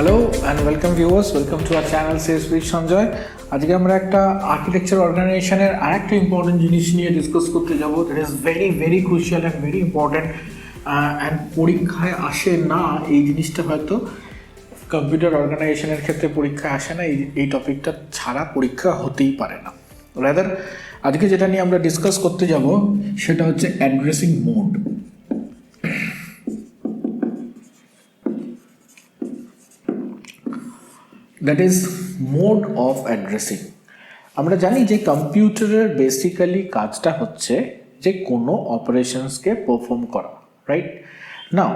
Hello and welcome viewers, welcome to our channel sales with Sanjay. আজকে আমরা একটা architecture অর্গানাইজেশনের আরেকটা ইম্পর্টেন্ট জিনিস নিয়ে ডিসকাস করতে যাব। That is very very crucial and very important and পরীক্ষায় আসে না এই জিনিসটা, হয়তো কম্পিউটার অর্গানাইজেশনের ক্ষেত্রে পরীক্ষায় আসে না। এই টপিকটা ছাড়া পরীক্ষা হতেই পারে না। রাদার আজকে যেটা নিয়ে আমরা ডিসকাস করতে যাব সেটা হচ্ছে addressing mode. That is mode of addressing. আমরা জানি যে কম্পিউটারের বেসিক্যালি কাজটা হচ্ছে যে কোনো অপারেশনসকে পারফর্ম করা, রাইট? নাও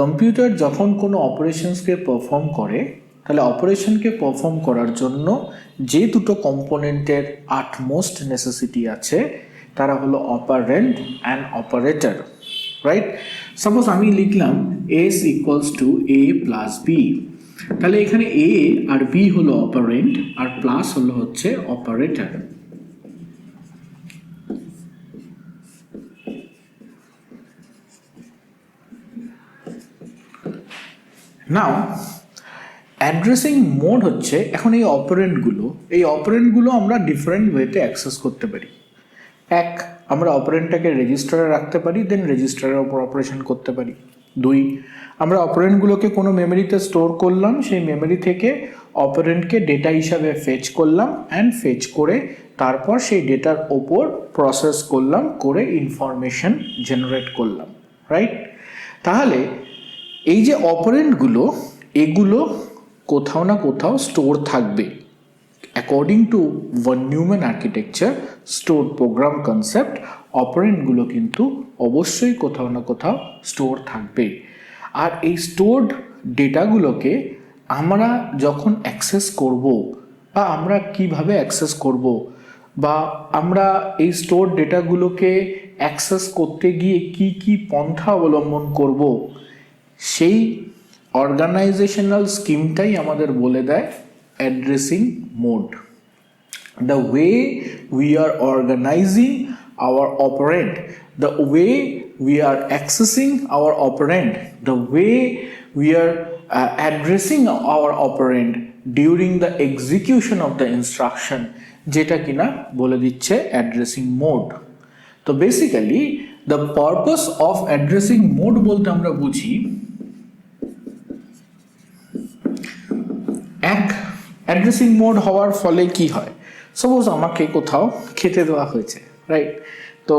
কম্পিউটার যখন কোনো অপারেশনসকে পারফর্ম করে, তাহলে অপারেশনকে পারফর্ম করার জন্য যে দুটো কম্পোনেন্টের আটমোস্ট নেসেসিটি আছে তারা হলো operand and operator, right? Suppose আমি লিখলাম S equals to A plus B, তাহলে এখানে এ আর বি হলো অপারেন্ট আর প্লাস হলো হচ্ছে অপারেটর। নাও অ্যাড্রেসিং মোড হচ্ছে এখন এই অপারেন্টগুলো আমরা ডিফারেন্ট ওয়েতে অ্যাক্সেস করতে পারি। এক, আমরা অপারেন্টটাকে রেজিস্টারে রাখতে পারি, দেন রেজিস্টারের ওপর অপারেশন করতে পারি। দুই, আমরা অপারেন্টগুলোকে কোনো মেমোরিতে স্টোর করলাম, সেই মেমোরি থেকে অপারেন্টকে ডেটা হিসাবে ফেচ করলাম অ্যান্ড ফেচ করে তারপর সেই ডেটার ওপর প্রসেস করলাম, করে ইনফরমেশন জেনারেট করলাম, রাইট? তাহলে এই যে অপারেন্টগুলো, এগুলো কোথাও না কোথাও স্টোর থাকবে। According to von Neumann architecture store program concept, অপারেন্টগুলো কিন্তু অবশ্যই কোথাও না কোথাও স্টোর থাকবে। আর এই স্টোরড ডেটাগুলোকে আমরা যখন অ্যাক্সেস করব, বা আমরা কিভাবে অ্যাক্সেস করব, বা আমরা এই স্টোর ডেটাগুলোকে অ্যাক্সেস করতে গিয়ে কি কি পন্থা অবলম্বন করব, সেই অর্গানাইজেশনাল স্কিমটাই আমাদের বলে দেয় addressing mode. The way we are organizing our operand, the way we are accessing our operand, the way we are addressing our operand during the execution of the instruction, যেটা কিনা বলে দিচ্ছে অ্যাড্রেসিং মোড। তো basically the purpose of addressing mode বলতে আমরা বুঝি এক, addressing mode হওয়ার ফলে কি হয়। সাপোজ আমাকে কোথাও খেতে দেওয়া হয়েছে, রাইট? তো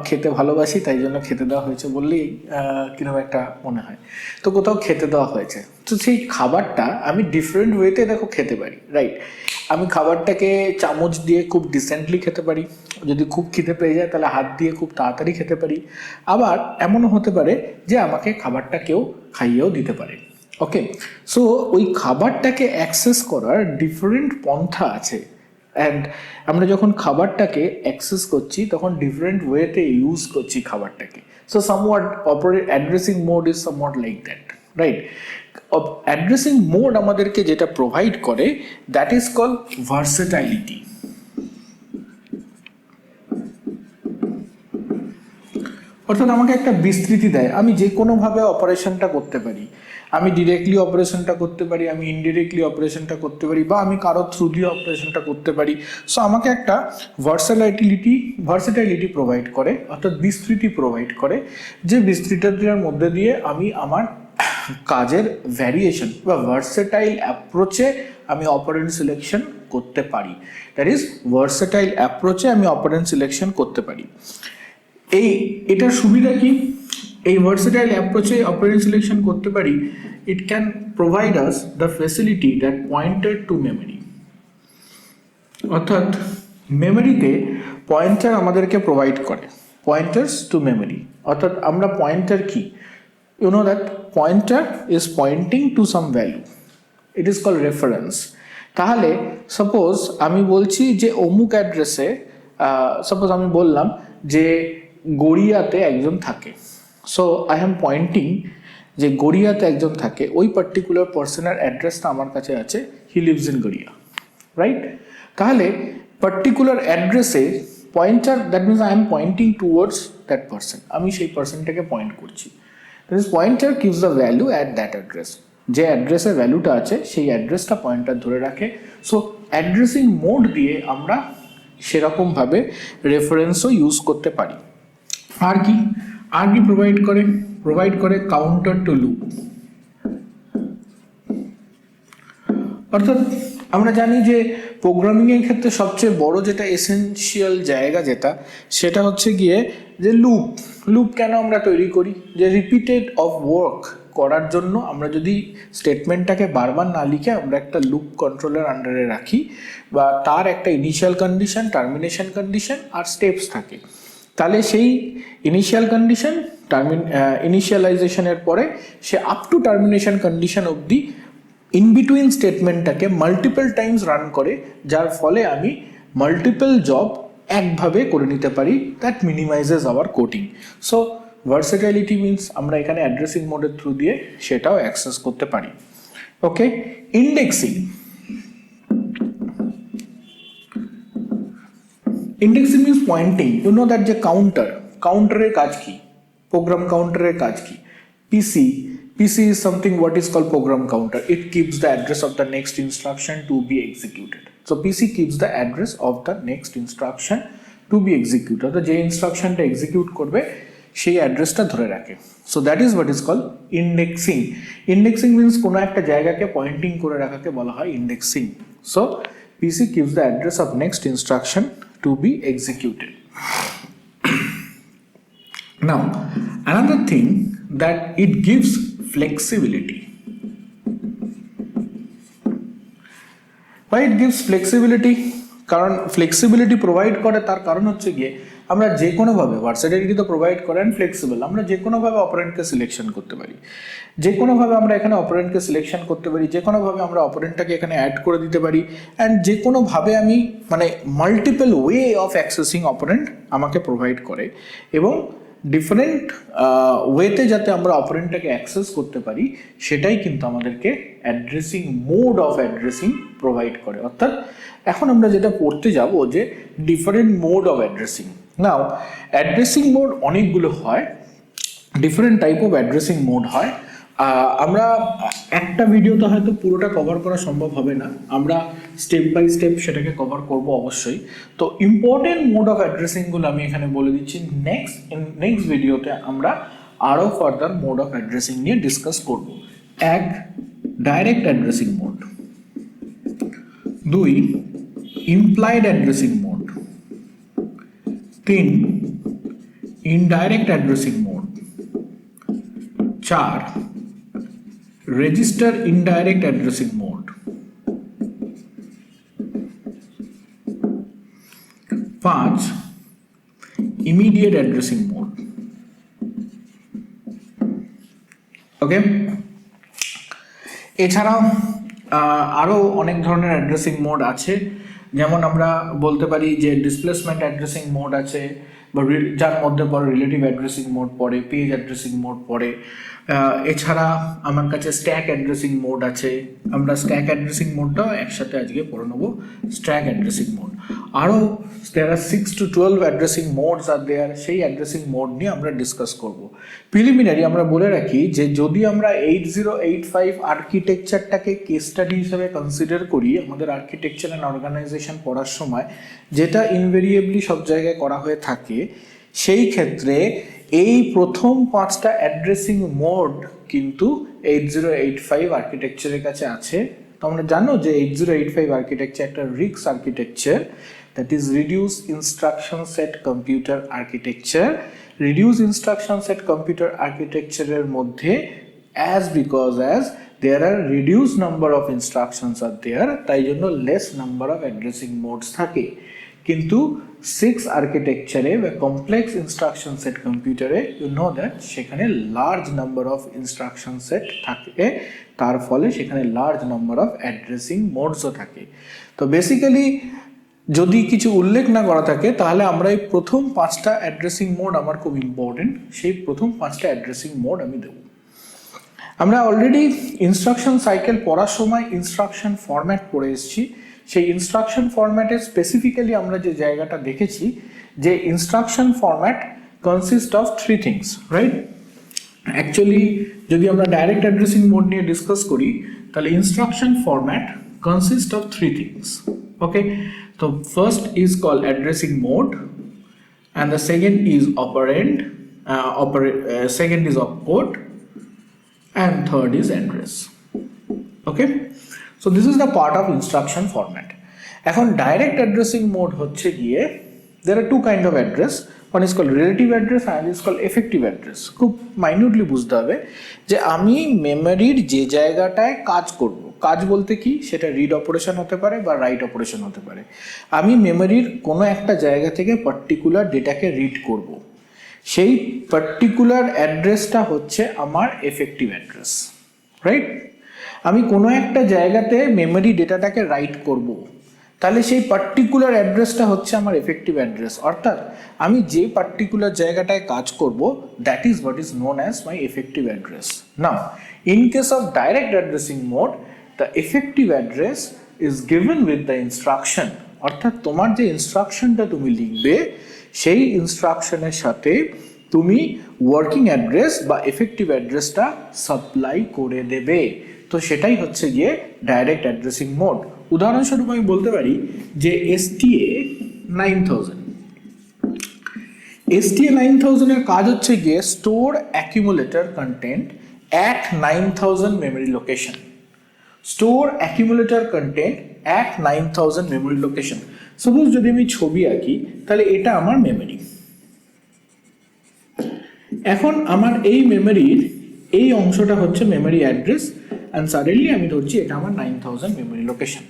খেতে ভালোবাসি, তাই জন্য খেতে দেওয়া হয়েছে বললেই কিরকম একটা মনে হয়। তো কোথাও খেতে দেওয়া হয়েছে, তো সেই খাবারটা আমি ডিফারেন্ট ওয়েতে দেখো খেতে পারি, রাইট? আমি খাবারটাকে চামচ দিয়ে খুব ডিসেন্টলি খেতে পারি, যদি খুব খিদে পেয়ে যায় তাহলে হাত দিয়ে খুব তাড়াতাড়ি খেতে পারি। আবার এমনও হতে পারে যে আমাকে খাবারটা কেউ খাইয়েও দিতে পারে। ওকে, সো ওই খাবারটাকে অ্যাক্সেস করার ডিফারেন্ট পন্থা আছে, অ্যান্ড আমরা যখন খাবারটাকে অ্যাক্সেস করছি তখন ডিফারেন্ট ওয়েতে ইউজ করছি খাবারটাকে। So somewhat addressing mode is somewhat like that, right? Addressing mode আমাদেরকে যেটা প্রোভাইড করে দ্যাট ইজ কল ভার্সেটাইলিটি। অর্থাৎ আমাকে একটা বিস্তৃতি দেয়, আমি যে কোনোভাবে অপারেশনটা করতে পারি। আমি ডিরেক্টলি অপারেশনটা করতে পারি, আমি ইনডিরেক্টলি অপারেশনটা করতে পারি, বা আমি কারো থ্রু দিয়ে অপারেশনটা করতে পারি। সো আমাকে একটা ভার্সেটাইলিটি প্রোভাইড করে, অর্থাৎ বিস্তৃতি প্রোভাইড করে, যে বিস্তৃতিটার মধ্যে দিয়ে আমি আমার কাজের ভ্যারিয়েশন বা ভার্সেটাইল অ্যাপ্রোচে আমি অপারেন্ট সিলেকশন করতে পারি। দ্যাট ইজ ভার্সেটাইল অ্যাপ্রোচে আমি অপারেন্ট সিলেকশন করতে পারি। এটার সুবিধা কি? এই ভার্সেটাইল অ্যাপ্রোচে অপারেন্ট সিলেকশন করতে পারি। It can provide us the facility that pointer to memory. অর্থাৎ মেমোরিতে পয়েন্টার আমাদেরকে প্রোভাইড করে, পয়েন্টার্স টু মেমোরি। অর্থাৎ আমরা পয়েন্টার কি, you know that pointer is pointing to some value, it is called reference. তাহলে সাপোজ আমি বলছি যে অমুক অ্যাড্রেসে, সাপোজ আমি বললাম যে গড়িয়াতে একজন থাকে। সো আই এম পয়েন্টিং যে গড়িয়াতে একজন থাকে, ওই পার্টিকুলার পার্সনের অ্যাড্রেসটা আমার কাছে আছে, he lives in Garia, right? তাহলে পার্টিকুলার অ্যাড্রেসে pointer, that means I am pointing towards that person, আমি সেই পার্সনটাকে পয়েন্ট করছি। That is pointer gives the value at that address. যে অ্যাড্রেসের ভ্যালুটা আছে সেই অ্যাড্রেসটা পয়েন্টার ধরে রাখে। সো অ্যাড্রেসিং মোড দিয়ে আমরা সেরকমভাবে রেফারেন্সও ইউজ করতে পারি। আর কি প্রোভাইড করে কাউন্টার টু লুপ। অর্থাৎ আমরা জানি যে প্রোগ্রামিংয়ের ক্ষেত্রে সবচেয়ে বড় যেটা এসেনশিয়াল জায়গা সেটা হচ্ছে গিয়ে যে লুপ কেন আমরা তৈরি করি, যে রিপিটেড অফ ওয়ার্ক করার জন্য আমরা যদি স্টেটমেন্টটাকে বারবার না লিখে আমরা একটা লুপ কন্ট্রোলের আন্ডারে রাখি, বা তার একটা ইনিশিয়াল কন্ডিশন, টার্মিনেশন কন্ডিশন আর স্টেপস থাকে, তাহলে সেই ইনিশিয়াল কন্ডিশন ইনিশিয়ালাইজেশনের পরে সে আপ টু টার্মিনেশন কন্ডিশন অবধি ইন বিটুইন স্টেটমেন্টটাকে মাল্টিপল টাইমস রান করে, যার ফলে আমি মাল্টিপল জব একভাবে করে নিতে পারি। That minimises our coding. So versatility means আমরা এখানে অ্যাড্রেসিং মোডের থ্রু দিয়ে সেটাও অ্যাক্সেস করতে পারি। Okay, indexing means pointing. You know that যে কাউন্টারের কাজ কি, প্রোগ্রাম কাউন্টারের কাজ কি। PC is something what is called program counter. It keeps the address of the next instruction to be executed. So PC keeps the address of the next instruction to be executed. তো যে ইনস্ট্রাকশনটা execute করবে সেই অ্যাড্রেসটা ধরে রাখে। So that is what is called indexing. Indexing means কোনো একটা জায়গাকে পয়েন্টিং করে রাখাকে বলা হয় indexing. So PC keeps the address of next instruction to be executed. Now, another thing that it gives flexibility. Why it gives flexibility? কারণ flexibility provide করে, তার কারণ হচ্ছে গিয়ে আমরা যে কোনোভাবে, ভার্সেটিলিটি তো প্রোভাইড করে অ্যান্ড ফ্লেক্সিবল, আমরা যে কোনোভাবে অপারেন্টকে সিলেকশন করতে পারি, যে কোনোভাবে আমরা এখানে অপারেন্টকে সিলেকশন করতে পারি, যে কোনোভাবে আমরা অপারেন্টটাকে এখানে অ্যাড করে দিতে পারি, অ্যান্ড যে কোনোভাবে আমি মানে multiple way of accessing operant আমাকে প্রোভাইড করে, এবং ডিফারেন্ট ওয়েতে যাতে আমরা অপারেন্টটাকে অ্যাক্সেস করতে পারি সেটাই কিন্তু আমাদেরকে addressing mode of addressing provide করে। অর্থাৎ এখন আমরা যেটা পড়তে যাব যে different mode of addressing. Now addressing mode অনেকগুলো হয়, different type of addressing mode হয়। আমরা একটা ভিডিওতে হয়তো পুরোটা কভার করা সম্ভব হবে না, আমরা স্টেপ বাই স্টেপ সেটাকে কভার করব অবশ্যই। তো ইম্পর্টেন্ট মোড অফ অ্যাড্রেসিংগুলো আমি এখানে বলে দিচ্ছি। নেক্সট ভিডিওতে আমরা আরও ফার্দার মোড অফ অ্যাড্রেসিং নিয়ে ডিসকাস করব। 1. Direct addressing mode. 2. Implied addressing mode. 3. Indirect addressing mode. 4. register indirect addressing mode. 5. immediate addressing mode. ওকে, এছাড়াও আরও অনেক ধরনের অ্যাড্রেসিং মোড আছে, যেমন আমরা বলতে পারি যে ডিসপ্লেসমেন্ট অ্যাড্রেসিং মোড আছে, বা যার মধ্যে পড়ে রিলেটিভ অ্যাড্রেসিং মোড পড়ে, পেজ অ্যাড্রেসিং মোড পড়ে। এছাড়া আমার কাছে স্ট্যাক অ্যাড্রেসিং মোড আছে, আমরা স্ট্যাক অ্যাড্রেসিং মোডটাও একসাথে আজকে পড়ে নেবো, স্ট্যাক অ্যাড্রেসিং মোড। আরও there are 6 to 12 addressing modes are there, সেই অ্যাড্রেসিং মোড নিয়ে আমরা ডিসকাস করব। প্রিলিমিনারি আমরা বলে রাখি যে যদি আমরা 8085 আর্কিটেকচারটাকে কেস স্টাডি হিসেবে কনসিডার করি আমাদের আর্কিটেকচার অ্যান্ড অর্গানাইজেশন পড়ার সময়, যেটা ইনভেরিয়েবলি সব জায়গায় করা হয়ে থাকে, সেই ক্ষেত্রে এই প্রথম 5টা অ্যাড্রেসিং মোড কিন্তু 8085 আর্কিটেকচারের কাছে আছে। তো আমরা জানো যে 8085 আর্কিটেকচার একটা রিক্স architecture, that is reduced instruction set computer architecture. Reduced instruction set computer architecture এর মধ্যে because there are reduced number of instructions are there, তাই জন্য less number of addressing modes থাকে। কিন্তু 6 আর্কিটেকচারে বা কমপ্লেক্স ইনস্ট্রাকশন সেট কম্পিউটারে ইউ নো দ্যাট সেখানে large number of instruction set থাকে, তার ফলে সেখানে লার্জ নাম্বার অফ অ্যাড্রেসিং মোডসও থাকে। তো বেসিক্যালি যদি কিছু উল্লেখ না করা থাকে তাহলে আমরা এই প্রথম 5টা অ্যাড্রেসিং মোড আমার খুব ইম্পর্টেন্ট, সেই প্রথম 5টা অ্যাড্রেসিং মোড আমি দেব। আমরা অলরেডি ইনস্ট্রাকশন সাইকেল পড়ার সময় ইনস্ট্রাকশন ফরম্যাট পড়ে এসেছি। সেই ইনস্ট্রাকশন ফরম্যাটে স্পেসিফিক্যালি আমরা যে জায়গাটা দেখেছি যে instruction format consist of 3 things, right? Actually যদি আমরা ডাইরেক্ট অ্যাড্রেসিং মোড নিয়ে ডিসকাস করি তাহলে instruction format consist of three things. Okay, তো first is call addressing mode, and the second is operand, second is opcode, and third is address. Okay, so this is the part of instruction format. এখন direct addressing mode হচ্ছে গিয়ে there are two kind of address, one is called relative address and is called effective address. খুব minutely বুঝতে হবে যে আমি মেমোরির যে জায়গাটায় কাজ করব, কাজ বলতে কি, সেটা রিড অপারেশন হতে পারে বা রাইট অপারেশন হতে পারে। আমি মেমোরির কোনো একটা জায়গা থেকে পার্টিকুলার ডেটাকে রিড করব, সেই পার্টিকুলার অ্যাড্রেসটা হচ্ছে আমার এফেক্টিভ অ্যাড্রেস, রাইট? আমি কোনো একটা জায়গাতে মেমোরি ডেটাটাকে রাইট করব, তাহলে সেই পার্টিকুলার অ্যাড্রেসটা হচ্ছে আমার এফেক্টিভ অ্যাড্রেস, অর্থাৎ আমি যে পার্টিকুলার জায়গাটায় কাজ করব that is what is known as my effective address. Now in case of direct addressing mode the effective address is given with the instruction, অর্থাৎ তোমার যে ইনস্ট্রাকশনটা তুমি লিখবে সেই ইনস্ট্রাকশনের সাথে তুমি ওয়ার্কিং অ্যাড্রেস বা এফেক্টিভ অ্যাড্রেসটা সাপ্লাই করে দেবে। তো সেটাই হচ্ছে গিয়ে ডাইরেক্ট অ্যাড্রেসিং মোড। উদাহরণস্বরূপ আমি বলতে পারি যে STA 9000, STA 9000 এর কাজ হচ্ছে গিয়ে store accumulator content at 9000 memory location. Store accumulator content at 9000 memory location. Suppose যদি আমি ছবি আঁকি তাহলে এটা আমার মেমরি। এখন আমার এই মেমরির এই অংশটা হচ্ছে মেমরি অ্যাড্রেস and suddenly আমি ধরছি এটা আমার 9000 মেমরি লোকেশন।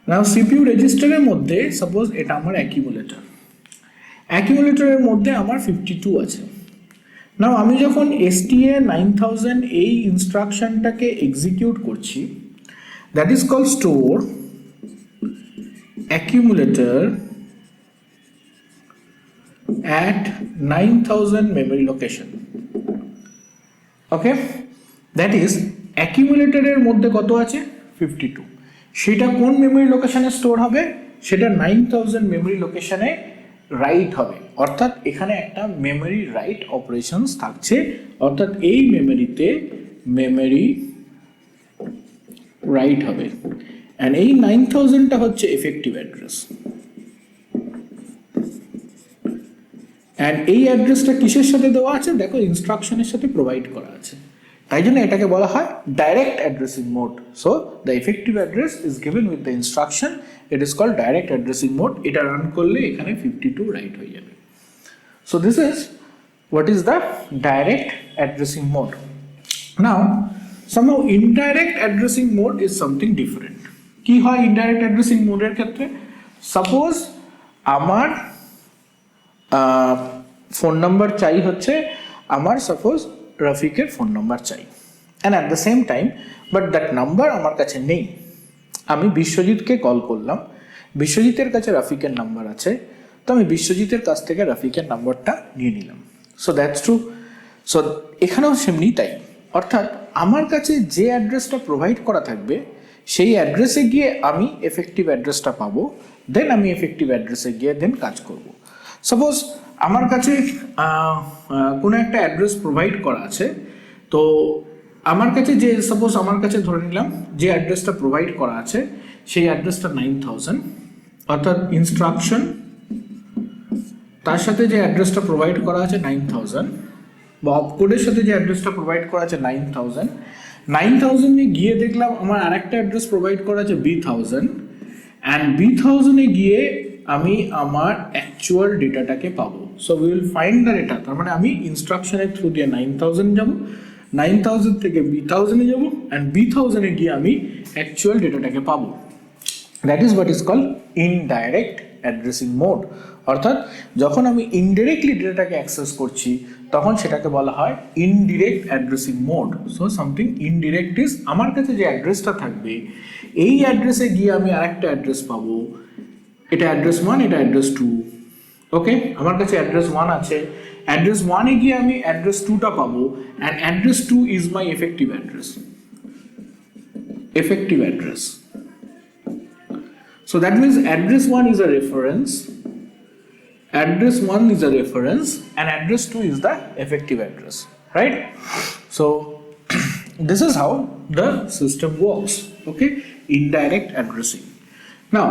নাও CPU রেজিস্টারের মধ্যে সাপোজ এটা আমার অ্যাকিউমুলেটর, অ্যাকিউমুলেটরের মধ্যে আমার 52 আছে। নাও আমি যখন STA 9000 এই ইনস্ট্রাকশনটাকে এক্সিকিউট করছি, that is call store accumulator at 9000 memory location. Okay, that is অ্যাকিউমুলেটরের মধ্যে কত আছে 52, সেটা কোন মেমরি লোকেশনে স্টোর হবে, সেটা 9000 মেমরি লোকেশনে রাইট হবে, অর্থাৎ এখানে একটা মেমরি রাইট অপারেশনস থাকছে, অর্থাৎ এই মেমরিতে মেমরি রাইট হবে। অ্যান্ড এই 9000টা হচ্ছে এফেক্টিভ অ্যাড্রেস। অ্যান্ড এই অ্যাড্রেসটা কিসের সাথে দেওয়া আছে, দেখো ইনস্ট্রাকশনের সাথে প্রোভাইড করা আছে, তাই জন্য এটাকে বলা হয় direct addressing mode. So the effective address is given with the instruction, it is called direct addressing mode. এটা রান করলে এখানে 52 রাইট হয়ে যাবে। So this is what is the direct addressing mode. Now somehow indirect addressing mode is something different. কি হয় indirect addressing মোডের ক্ষেত্রে, suppose আমার ফোন নাম্বার চাই হচ্ছে, আমার সাপোজ রফিকের ফোন নাম্বার চাই, and at the same time but that number আমার কাছে নেই। আমি বিশ্বজিৎকে কল করলাম, বিশ্বজিতের কাছে রফিকের নাম্বার আছে, তো আমি বিশ্বজিতের কাছ থেকে রফিকের নাম্বারটা নিয়ে নিলাম। So that's true. সো এখানেও সেমনি তাই, অর্থাৎ আমার কাছে যে অ্যাড্রেসটা প্রোভাইড করা থাকবে সেই অ্যাড্রেসে গিয়ে আমি এফেক্টিভ অ্যাড্রেসটা পাবো, দেন আমি এফেক্টিভ অ্যাড্রেসে গিয়ে দেন কাজ করব। সাপোজ আমার কাছে কোনো একটা অ্যাড্রেস প্রোভাইড করা আছে, তো আমার কাছে যে সাপোজ আমার কাছে ধরে নিলাম যে অ্যাড্রেসটা প্রোভাইড করা আছে সেই অ্যাড্রেসটা 9000, অর্থাৎ ইনস্ট্রাকশন তার সাথে যে অ্যাড্রেসটা প্রোভাইড করা আছে 9000 বা অপকোডের সাথে যে অ্যাড্রেসটা প্রোভাইড করা আছে 9000 গিয়ে দেখলাম আমার আরেকটা অ্যাড্রেস প্রোভাইড করা আছে B1000, অ্যান্ড B1000 গিয়ে আমি আমার অ্যাকচুয়াল ডেটাটাকে পাবো। So we will find the data, তার মানে আমি ইনস্ট্রাকশনের থ্রু দিয়ে 9000 যাব, 9000 থেকে B1000 যাব, অ্যান্ড B1000 গিয়ে আমি অ্যাকচুয়াল ডেটাটাকে পাবো। That is what is called indirect addressing mode. অর্থাৎ যখন আমি ইনডিরেক্টলি ডেটাটাকে অ্যাক্সেস করছি তখন সেটাকে বলা হয় indirect addressing mode. So something indirect is আমার কাছে যে অ্যাড্রেসটা থাকবে এই অ্যাড্রেসে গিয়ে আমি আরেকটা অ্যাড্রেস পাবো, এটা অ্যাড্রেস 1, এটা অ্যাড্রেস 2। ওকে, আমার কাছে অ্যাড্রেস 1 আছে, অ্যাড্রেস 1 গিয়ে আমি অ্যাড্রেস 2টা পাবো, and address 2 is my effective address. Effective address. So that means address 1 is a reference, address 1 is a reference, and address 2 is the effective address, right? So this is how the system works, okay? Indirect addressing. Now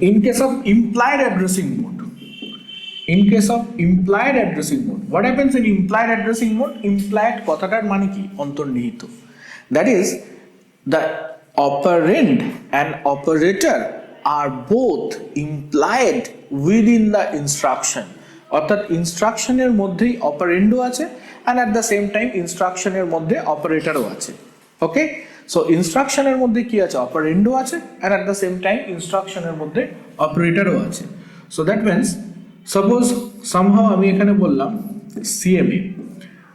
in case of implied addressing mode, what happens in implied addressing mode? Implied কথাটার মানে কি? অন্তর্নিহিত, that is the operand and operator are both implied within the instruction, অর্থাৎ ইনস্ট্রাকশনের মধ্যেই অপারেন্ডও আছে and at the same time ইনস্ট্রাকশনের মধ্যে অপারেটরও আছে, ওকে? So ইনস্ট্রাকশনের মধ্যে কি আছে? অপারেন্ডও আছে and at the same time ইনস্ট্রাকশনের মধ্যে অপারেটরও আছে। So that means suppose somehow আমি এখানে বললাম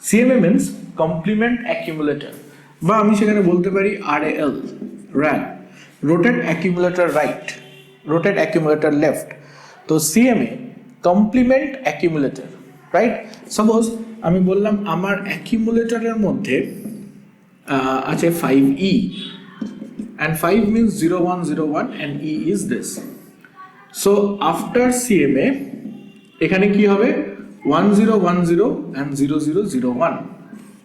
CMA মিন্স কমপ্লিমেন্ট অ্যাকিউমুলেটর, বা আমি সেখানে বলতে পারি RAM, rotate accumulator right, rotate accumulator left। তো CMA complement accumulator, right? Suppose আমি বললাম আমার অ্যাকিউমুলেটরের মধ্যে আছে 5E and 5 means 0 1 0 1 and E is this. So after CMA এখানে কি হবে? 1 0 1 0 and 0 0 0 1,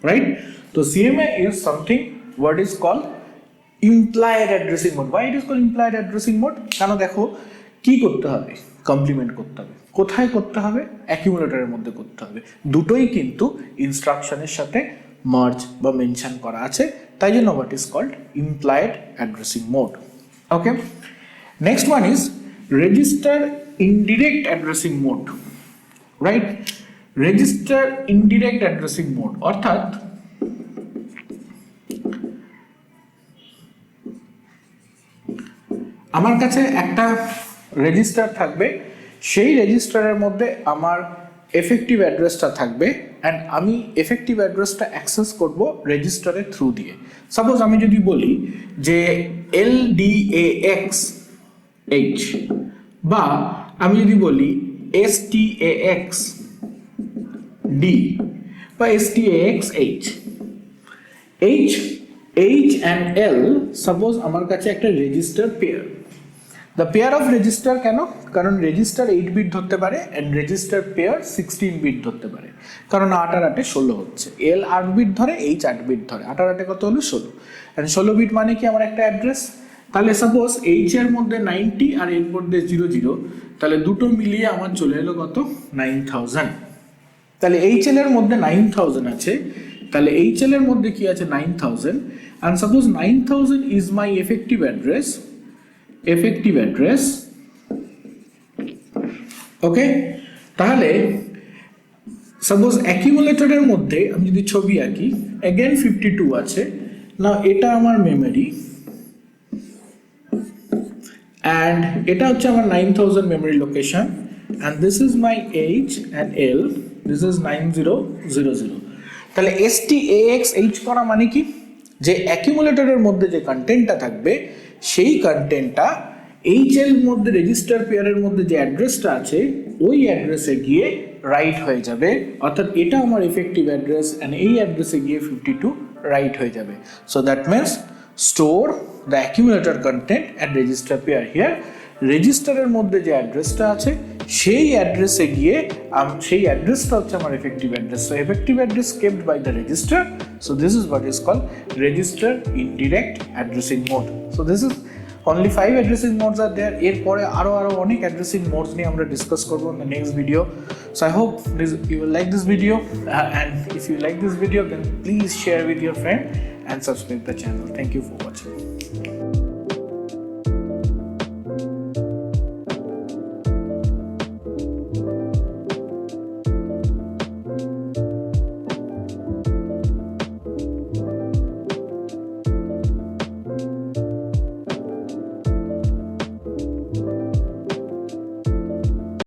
right? So CMA is something what is called implied addressing mode. Why it is called implied addressing mode? কারণ দেখো কি করতে হবে? কমপ্লিমেন্ট করতে হবে। কোথায় করতে হবে? অ্যাকিউমুলেটরের মধ্যে করতে হবে। দুটোই কিন্তু ইনস্ট্রাকশনের সাথে মার্জ বা মেনশন করা আছে, তাই জন্য what is called implied addressing mode. Okay, next one is register indirect addressing mode, right? Register indirect addressing mode অর্থাৎ আমার কাছে একটা রেজিস্টার থাকবে, সেই রেজিস্টারের মধ্যে আমার এফেক্টিভ অ্যাড্রেসটা থাকবে অ্যান্ড আমি এফেক্টিভ অ্যাড্রেসটা অ্যাক্সেস করব রেজিস্টারের থ্রু দিয়ে। সাপোজ আমি যদি বলি যে LDAXH বা আমি যদি বলি STAXD বা STAXH, H and L suppose আমার কাছে একটা register pair. The pair of register কেন? কারণ রেজিস্টার 8 বিট ধরতে পারে অ্যান্ড রেজিস্টার পেয়ার 16 বিট ধরতে পারে, কারণ 8 আর 8 16 হচ্ছে। L 8 বিট ধরে, H 8 বিট ধরে, 8 আর 8 কত হলো? 16। অ্যান্ড 16 বিট মানে কি? আমার একটা অ্যাড্রেস। তাহলে সাপোজ H এর মধ্যে 90 আর এর মধ্যে 00, তাহলে দুটো মিলিয়ে আমার চলে এলো কত? 9000। তাহলে HL এর মধ্যে 9000 আছে, তাহলে HL এর মধ্যে কি আছে? 9000। and suppose 9000 is my effective address, okay? তাহলে সাপোজ অ্যাকিউমুলেটরের মধ্যে আমি যদি ছবি আঁকি, again 52 আছে। না এটা আমার মেমরি and এটা হচ্ছে আমার 9000 memory location and this is my H and L, this is 9000। তাহলে STAXH করা মানে কি? যে অ্যাকিউমুলেটরের মধ্যে যে কন্টেন্টটা থাকবে সেই কন্টেন্টটা HL মধ্যে রেজিস্টার পেয়ারের মধ্যে যে অ্যাড্রেসটা আছে ওই অ্যাড্রেসে গিয়ে রাইট হয়ে যাবে, অর্থাৎ এটা আমার এফেক্টিভ অ্যাড্রেস অ্যান্ড এই অ্যাড্রেসে গিয়ে 52 রাইট হয়ে যাবে। So that means store the accumulator content at register pair here. রেজিস্টারের মধ্যে যে অ্যাড্রেসটা আছে সেই অ্যাড্রেসে গিয়ে সেই অ্যাড্রেসটা হচ্ছে আমার effective address. So effective address kept by the register. So this is what is called register indirect addressing mode. So this is only 5 addressing modes are there. এরপরে আরো অনেক addressing modes নিয়ে আমরা ডিসকাস করব in the next video. So I hope you will like this video and if you like this video then please share with your friend and subscribe the channel. Thank you for watching.